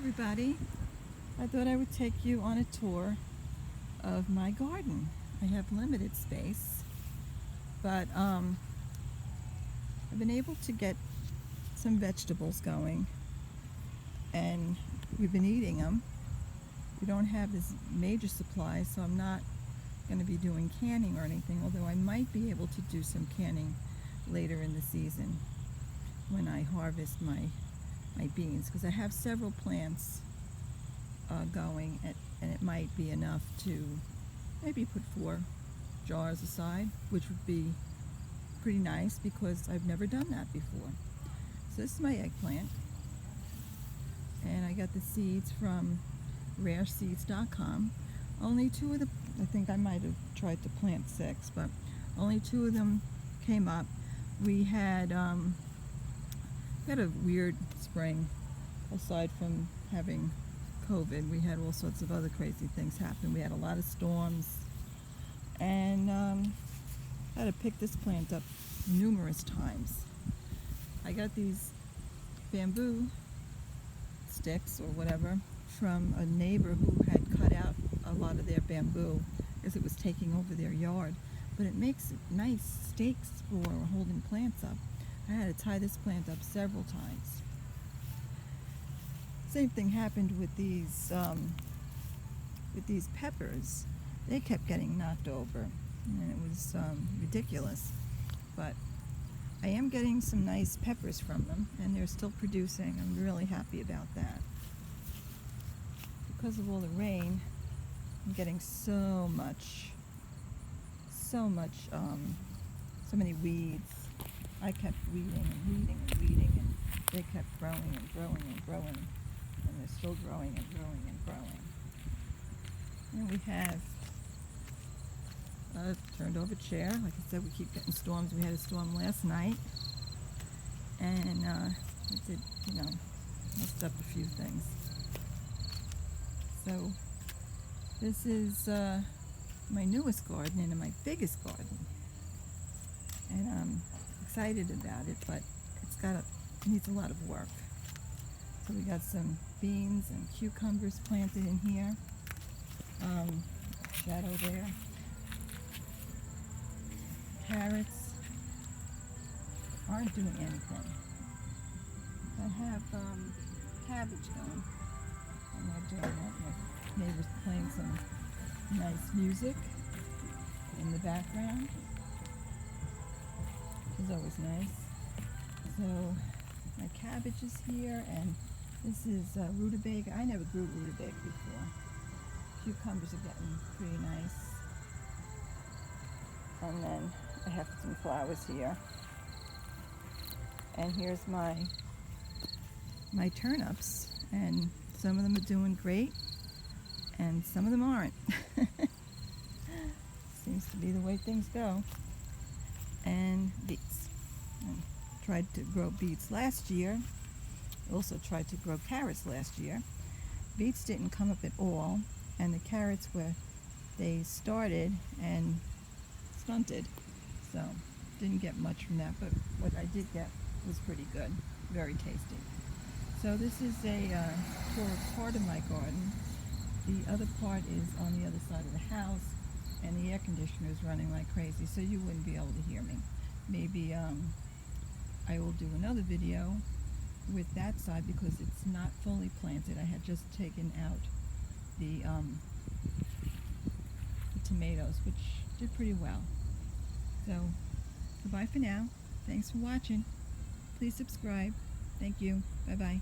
everybody. I thought I would take you on a tour of my garden. I have limited space, but I've been able to get some vegetables going, and we've been eating them. We don't have this major supply, so I'm not going to be doing canning or anything, although I might be able to do some canning later in the season when I harvest my beans, because I have several plants going, and it might be enough to maybe put 4 jars aside, which would be pretty nice because I've never done that before. So this is my eggplant, and I got the seeds from rareseeds.com. Only 2 of the, I think I might have tried to plant 6, but only 2 of them came up. We had a weird spring. Aside from having COVID, we had all sorts of other crazy things happen. We had a lot of storms, and I had to pick this plant up numerous times. I got these bamboo sticks or whatever from a neighbor who had cut out a lot of their bamboo as it was taking over their yard, but it makes nice stakes for holding plants up. I had to tie this plant up several times. Same thing happened with these peppers. They kept getting knocked over, and it was ridiculous. But I am getting some nice peppers from them, and they're still producing. I'm really happy about that. Because of all the rain, I'm getting so many weeds. I kept weeding, and they kept growing and growing and growing, and they're still growing and growing and growing. And we have a turned over chair. Like I said, we keep getting storms. We had a storm last night, and it did, messed up a few things. So this is my newest garden and my biggest garden, and I'm excited about it, but it needs a lot of work. So we got some beans and cucumbers planted in here. Shadow there. Carrots aren't doing anything. I have cabbage going. I'm not doing that. My neighbor's playing some nice music in the background, which is always nice. So my cabbage is here, and this is rutabaga. I never grew rutabaga before. Cucumbers are getting pretty nice. And then I have some flowers here. And here's my turnips, and some of them are doing great, and some of them aren't. Seems to be the way things go. And beets. I tried to grow beets last year. Also tried to grow carrots last year. Beets didn't come up at all, and the carrots they started and stunted. So didn't get much from that, but what I did get was pretty good. Very tasty. So this is a tour of part of my garden. The other part is on the other side of the house, and the air conditioner is running like crazy, so you wouldn't be able to hear me. Maybe I will do another video with that side because it's not fully planted. I had just taken out the tomatoes, which did pretty well. So goodbye for now. Thanks for watching. Please subscribe. Thank you. Bye-bye.